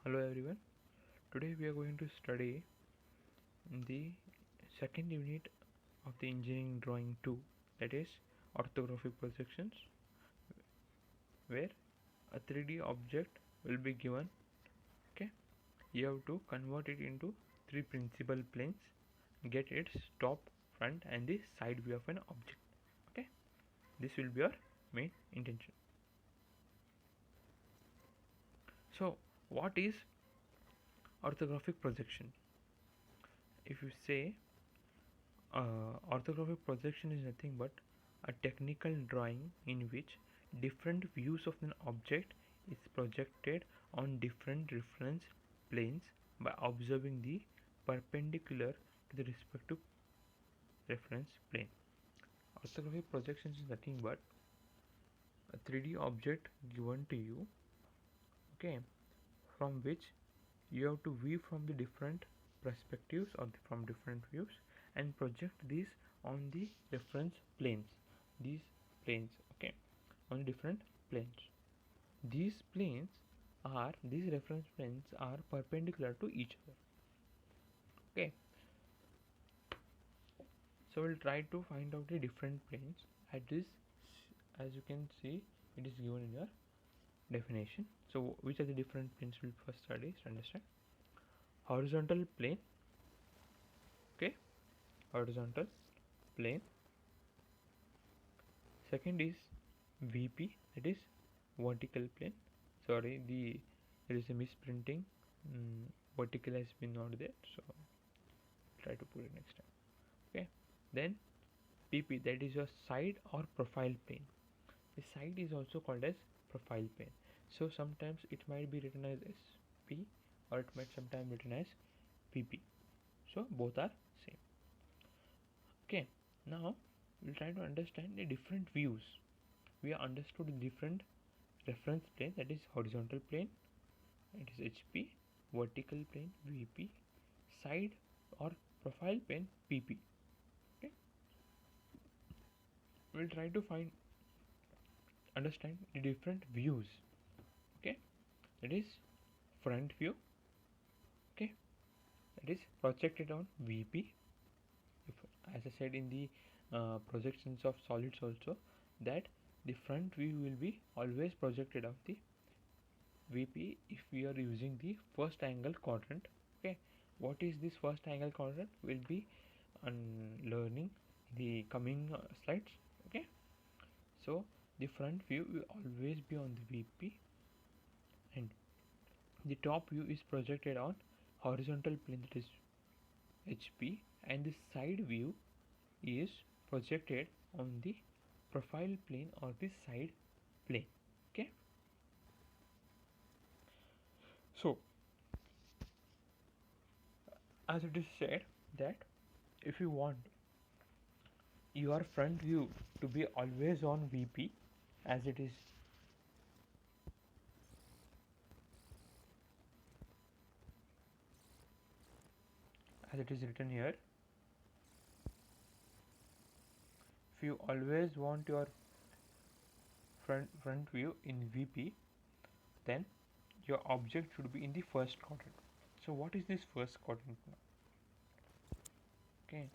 Hello everyone. Today we are going to study the second unit of the engineering drawing 2, that is orthographic projections, where a 3D object will be given. Okay, you have to convert it into three principal planes, get its top, front and the side view of an object. Okay, this will be your main intention. So what is orthographic projection? If you say orthographic projection is nothing but a technical drawing in which different views of an object is projected on different reference planes by observing the perpendicular to the respective reference plane. Orthographic projection is nothing but a 3D object given to you, okay, from which you have to view from the different perspectives or from different views and project these on the reference planes, these planes, okay, on different planes. These reference planes are perpendicular to each other. Okay, so we'll try to find out the different planes at this. As you can see, it is given in your definition. So which are the different planes we'll first study to understand? Horizontal plane, okay, horizontal plane. Second is VP, that is vertical plane. Sorry, there is a misprinting. Vertical has been not there, so try to put it next time. Okay, then PP, that is your side or profile plane. The side is also called as profile plane. So sometimes it might be written as SP or it might sometimes be written as PP. So both are same. Okay, now we'll try to understand the different views. We have understood the different reference plane, that is horizontal plane, it is HP, vertical plane VP, side or profile plane PP. Okay, we'll try to understand the different views. Okay, that is front view, okay, that is projected on VP. If, as I said in the projections of solids also, that the front view will be always projected of the VP if we are using the first angle quadrant. Okay, what is this first angle quadrant? Will be learning the coming slides. Okay, so the front view will always be on the VP and the top view is projected on horizontal plane, that is HP, and the side view is projected on the profile plane or the side plane. Okay, so as it is said that if you want your front view to be always on VP, as it is written here, if you always want your front view in VP, then your object should be in the first quadrant. So what is this first quadrant now? Okay,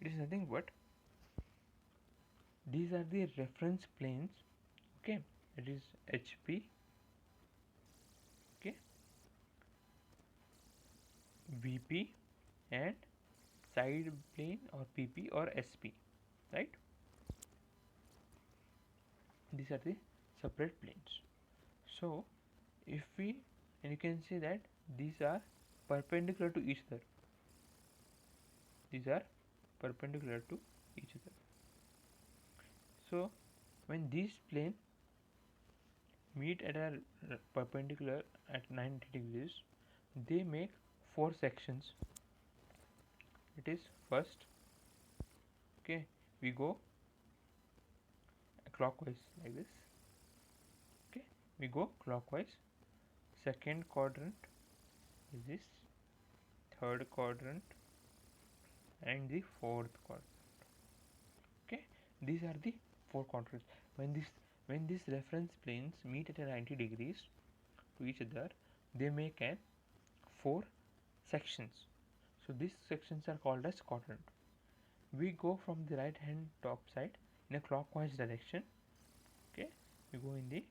it is nothing but these are the reference planes. Okay, it is HP, okay, VP and side plane or PP or SP, right? These are the separate planes. So if we, and you can see that these are perpendicular to each other, these are perpendicular to each other. So when these plane meet at a perpendicular at 90 degrees, they make four sections. It is first, okay, we go clockwise like this, okay, we go clockwise. Second quadrant is this, third quadrant and the fourth quadrant. Okay, these are the four quadrants. When these reference planes meet at a 90 degrees to each other, they make an 4 sections. So these sections are called as quadrant. We go from the right hand top side in a clockwise direction. Okay, we go in the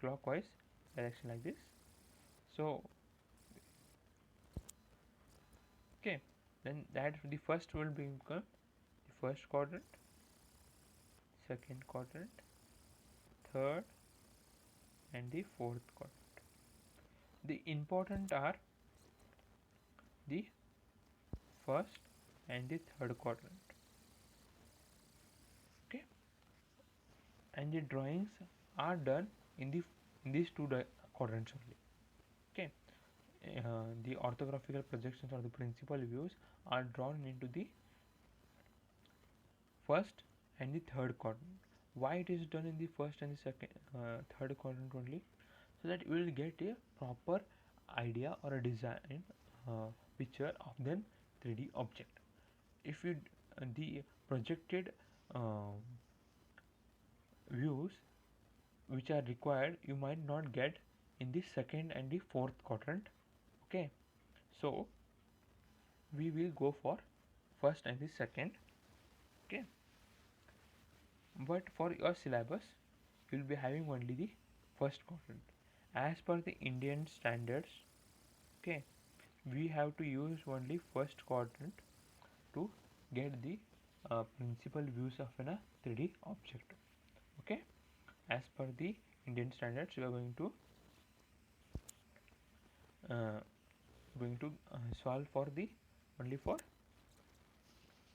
clockwise direction like this. So okay, then that the first will become the first quadrant, second quadrant, third, and the fourth quadrant. The important are the first and the third quadrant. Okay, and the drawings are done in these two quadrants only. Okay, the orthographical projections or the principal views are drawn into the first and the third quadrant. Why it is done in the first and the second, third quadrant only? So that you will get a proper idea or a design picture of the 3D object. If you the projected views which are required, you might not get in the second and the fourth quadrant. Okay, so we will go for first and the second. Okay, but for your syllabus you will be having only the first quadrant as per the Indian standards. Okay, we have to use only first quadrant to get the principal views of a 3D object. Okay, as per the Indian standards we are uh, going to solve for the only for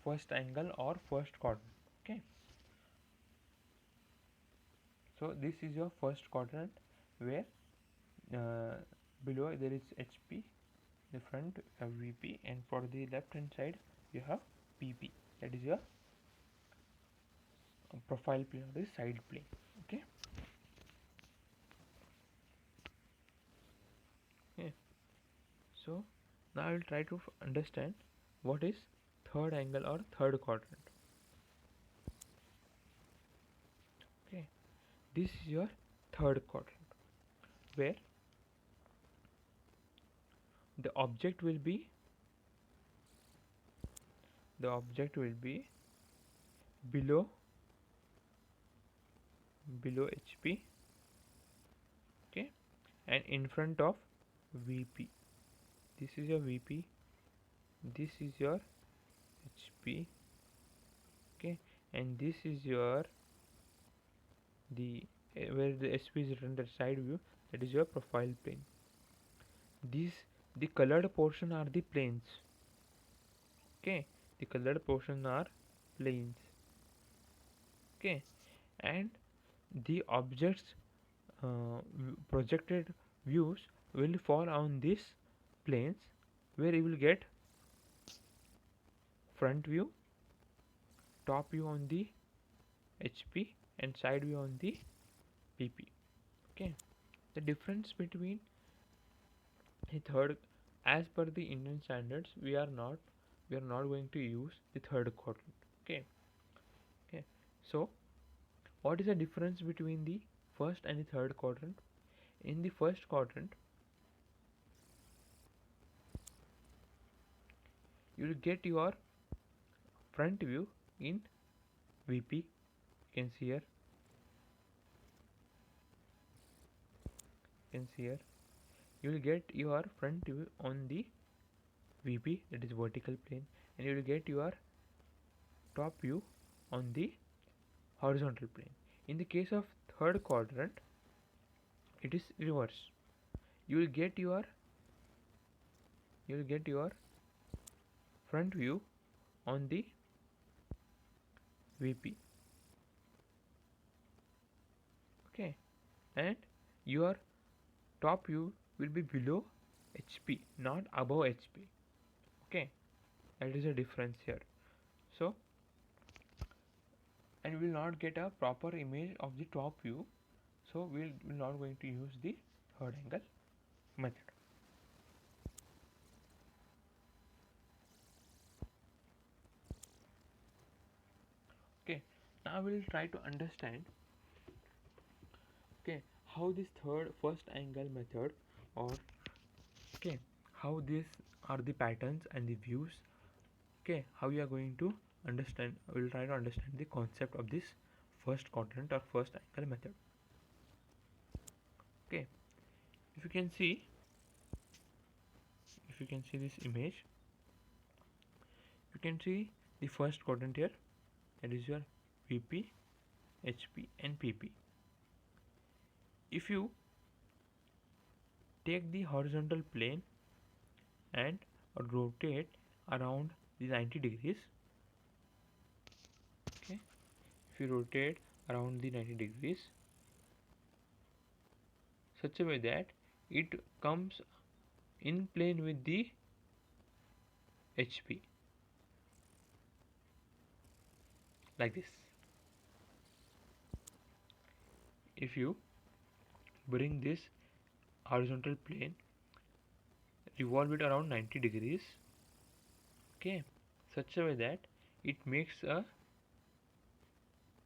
first angle or first quadrant. Okay, so this is your first quadrant where below there is HP, the front VP, and for the left hand side you have PP, that is your profile plane or the side plane. Okay, okay. So now I will try to understand what is third angle or third quadrant. Okay, this is your third quadrant where the object will be below HP. Okay, and in front of VP. This is your VP, this is your HP. Okay, and this is your the where the SP is written, the side view, that is your profile plane. These the colored portion are the planes. Okay, the colored portion are planes. Okay, and the objects projected views will fall on these planes where you will get front view, top view on the HP, and side view on the PP. Okay, the difference between the third, as per the Indian standards, we are not going to use the third quadrant. Okay, okay. So what is the difference between the first and the third quadrant? In the first quadrant, you will get your front view in VP. You can see here. You will get your front view on the VP, that is vertical plane, and you will get your top view on the horizontal plane. In the case of third quadrant, it is reverse. You will get your front view on the VP. Okay, and your top view will be below HP, not above HP. Okay, that is a difference here. So, and we will not get a proper image of the top view, so we will not going to use the third angle method. Okay, now we will try to understand okay how this first angle method or Okay, how these are the patterns and the views. Okay, how you are going to understand, we'll try to understand the concept of this first quadrant or first angle method. Okay, if you can see, this image, you can see the first quadrant here, that is your VP, HP and PP. If you take the horizontal plane and rotate around the 90 degrees, okay, if you rotate around the 90 degrees such a way that it comes in plane with the HP, like this. If you bring this horizontal plane, revolve it around 90 degrees, okay, such a way that it makes a,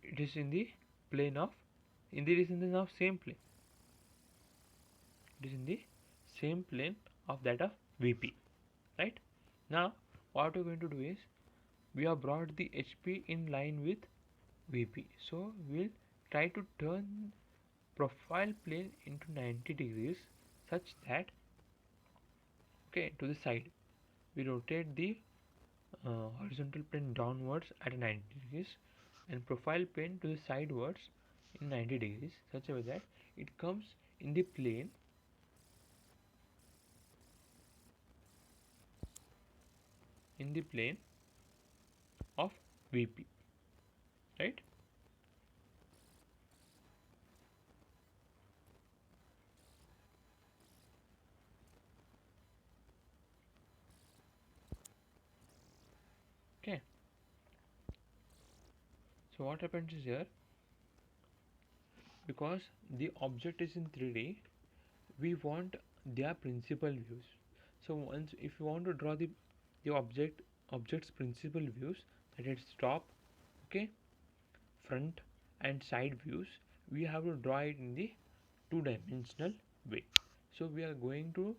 it is in the plane of, in the, it is in the now same plane, it is in the same plane of that of VP, right? Now what we're going to do is, we have brought the HP in line with VP, so we'll try to turn profile plane into 90 degrees such that, okay, to the side we rotate the horizontal plane downwards at 90 degrees and profile plane to the sidewards in 90 degrees such a way that it comes in the plane of VP, right? Okay, so what happens is here, because the object is in 3D, we want their principal views. So once, if you want to draw the object's principal views, that is top, okay, front and side views, we have to draw it in the two-dimensional way. So we are going to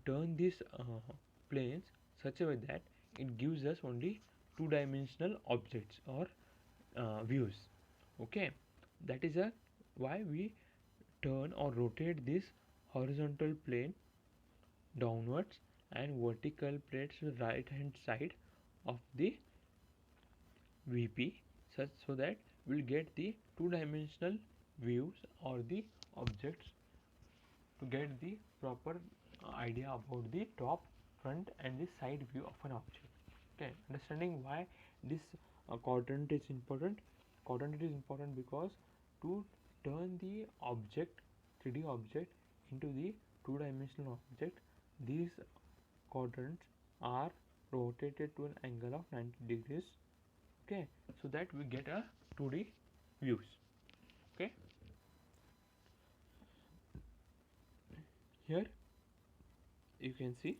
turn these planes such a way that it gives us only two-dimensional objects or views. Okay, that is a why we turn or rotate this horizontal plane downwards and vertical plates to the right hand side of the VP, such so that we'll get the two-dimensional views or the objects to get the proper idea about the top, front and the side view of an object. Okay, understanding why this quadrant is important. Quadrant is important because to turn the object, 3D object, into the two-dimensional object, these quadrants are rotated to an angle of 90 degrees, okay, so that we get a 2D views. Okay, here you can see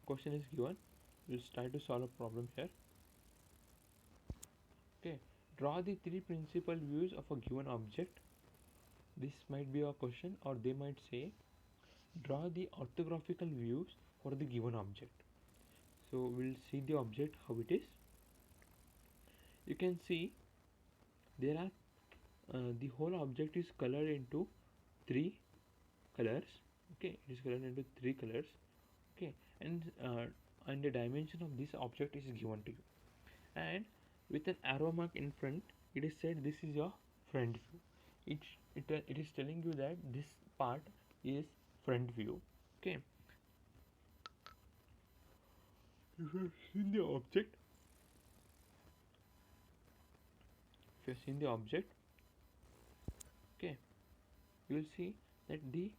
question is given. We'll try to solve a problem here. Okay, draw the three principal views of a given object. This might be a question, or they might say draw the orthographical views for the given object. So we'll see the object how it is. You can see there are the whole object is colored into three colors. Okay, it is colored into three colors. Okay, and the dimension of this object is given to you, and with an arrow mark in front, it is said this is your front view. It is telling you that this part is front view. Okay, if you have seen the object, okay, you will see that the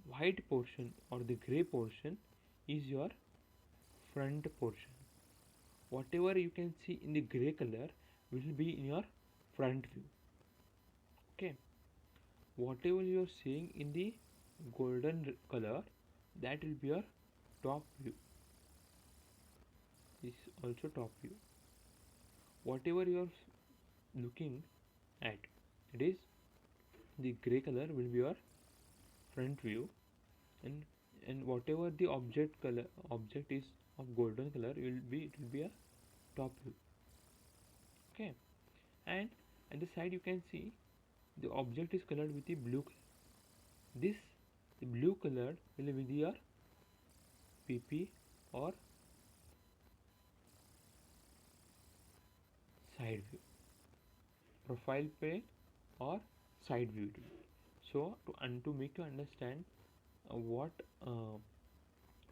white portion or the gray portion is your front portion. Whatever you can see in the gray color will be in your front view. Okay, whatever you are seeing in the golden color, that will be your top view. This is also top view. Whatever you are looking at, it is the gray color will be your front view, and whatever the object is of golden color, it will be a top view. Okay, and at the side you can see the object is colored with the blue color. This the blue color will be your PP or side view, profile plane or side view. So to make you understand what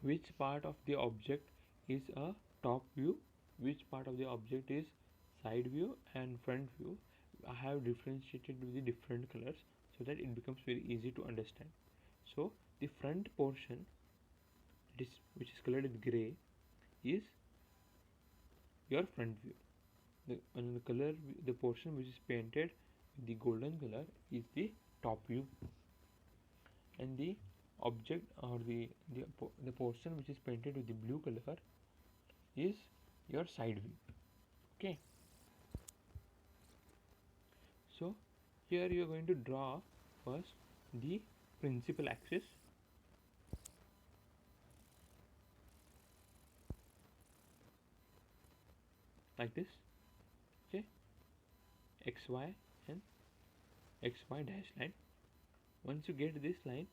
which part of the object is a top view, which part of the object is side view and front view, I have differentiated with the different colors so that it becomes very easy to understand. So the front portion, which is colored with gray, is your front view. And the color, the portion which is painted with the golden color is the top view, and the object or the portion which is painted with the blue color is your side view. Okay, so here you are going to draw first the principal axis, like this. Okay, xy and xy dash line. Once you get this line,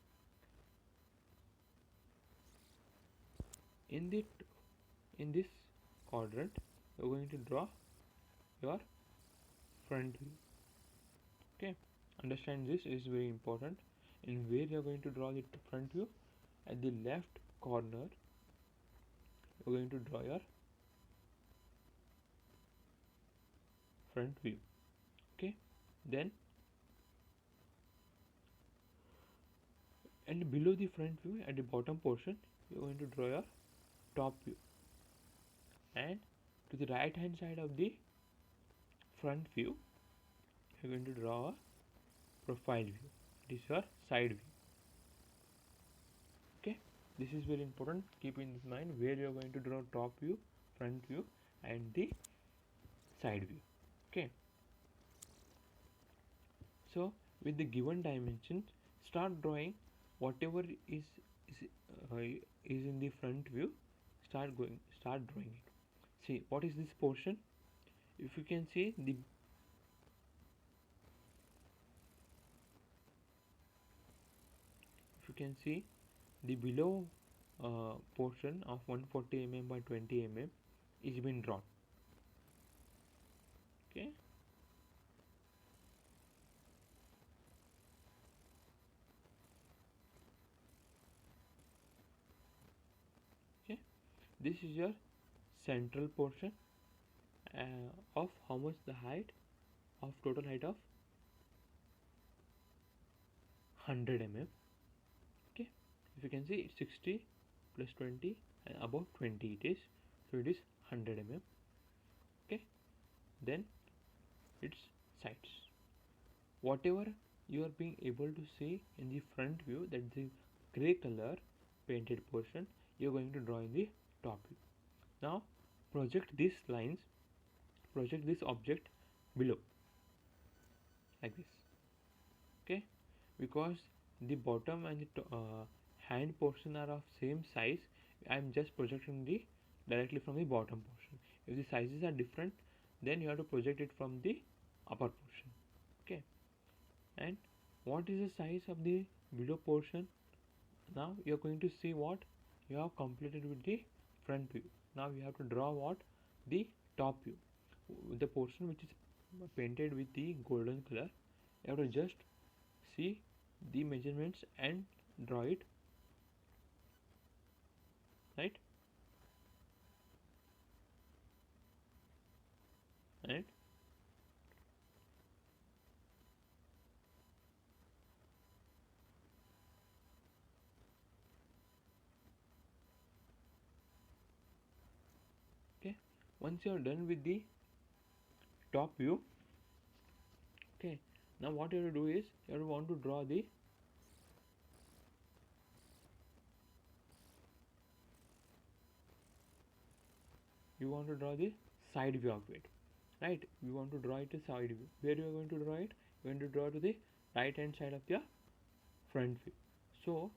in this quadrant you are going to draw your front view. Okay, understand, this is very important. In where you are going to draw the front view, at the left corner you are going to draw your front view. Okay, then and below the front view, at the bottom portion, you are going to draw your top view, and to the right hand side of the front view you are going to draw a profile view. It is your side view. Okay, this is very important. Keep in mind where you are going to draw top view, front view and the side view. Okay, so with the given dimensions, start drawing whatever is in the front view. Start drawing it. See, what is this portion? If you can see the below portion of 140 mm by 20 mm is been drawn. Okay, okay, this is your central portion of how much the height of total height of 100 mm. Okay, if you can see, it's 60 plus 20 and above 20 it is, so it is 100 mm. Okay, then its sides, whatever you are being able to see in the front view, that the gray color painted portion, you are going to draw in the top view. Now project these lines, project this object below, like this. Okay, because the bottom and the hand portion are of same size, I am just projecting the directly from the bottom portion. If the sizes are different, then you have to project it from the upper portion. Okay, and what is the size of the below portion? Now you are going to see what you have completed with the front view. Now you have to draw what? The top view, the portion which is painted with the golden color. You have to just see the measurements and draw it, right? And okay, once you are done with the top view, okay, now what you have to do is you want to draw the side view of it, right? We want to draw it a side view. Where you are going to draw it? you're going to draw to the right hand side of your front view. So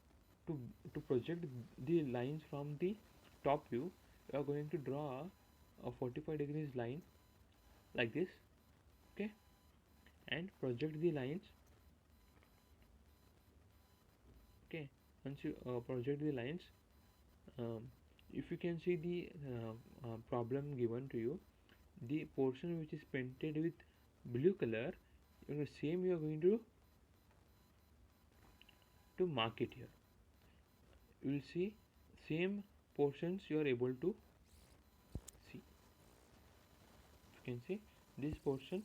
to project the lines from the top view, you are going to draw a 45 degrees line like this, okay, and project the lines. Okay, once you project the lines, um, if you can see the problem given to you, the portion which is painted with blue color, same you are going to mark it here. You will see same portions you are able to see. You can see this portion,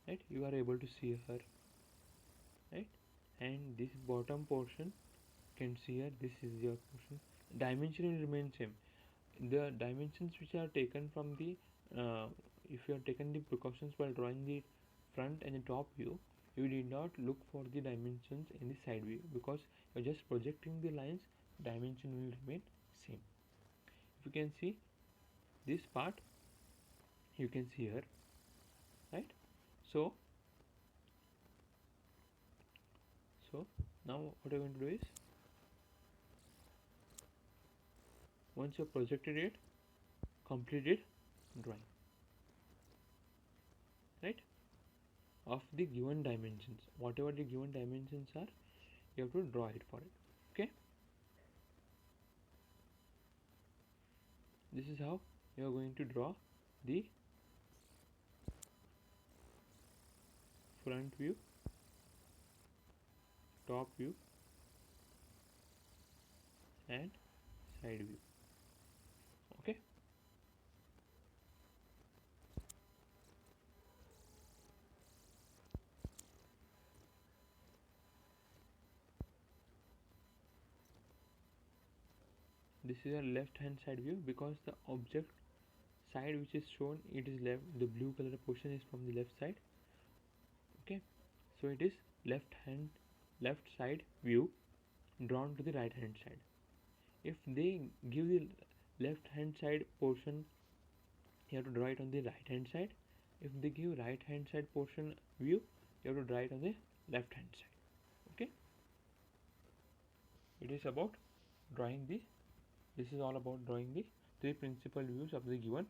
right? You are able to see here, right? And this bottom portion can see here. This is your portion. Dimension will remain same. The dimensions which are taken from the if you have taken the precautions while drawing the front and the top view, you did not look for the dimensions in the side view because you're just projecting the lines. Dimension will remain same. If you can see this part, you can see here, right? So now what I'm going to do is, once you projected it, completed drawing, right, of the given dimensions, whatever the given dimensions are, you have to draw it for it. Okay, this is how you are going to draw the front view, top view and side view. Okay, this is a left hand side view because the object side which is shown, it is left, the blue color portion is from the left side. Okay, so it is left side view drawn to the right hand side. If they give the left hand side portion, you have to draw it on the right hand side. If they give right hand side portion view, you have to draw it on the left hand side. Okay, it is about drawing the, this is all about drawing the three principal views of the given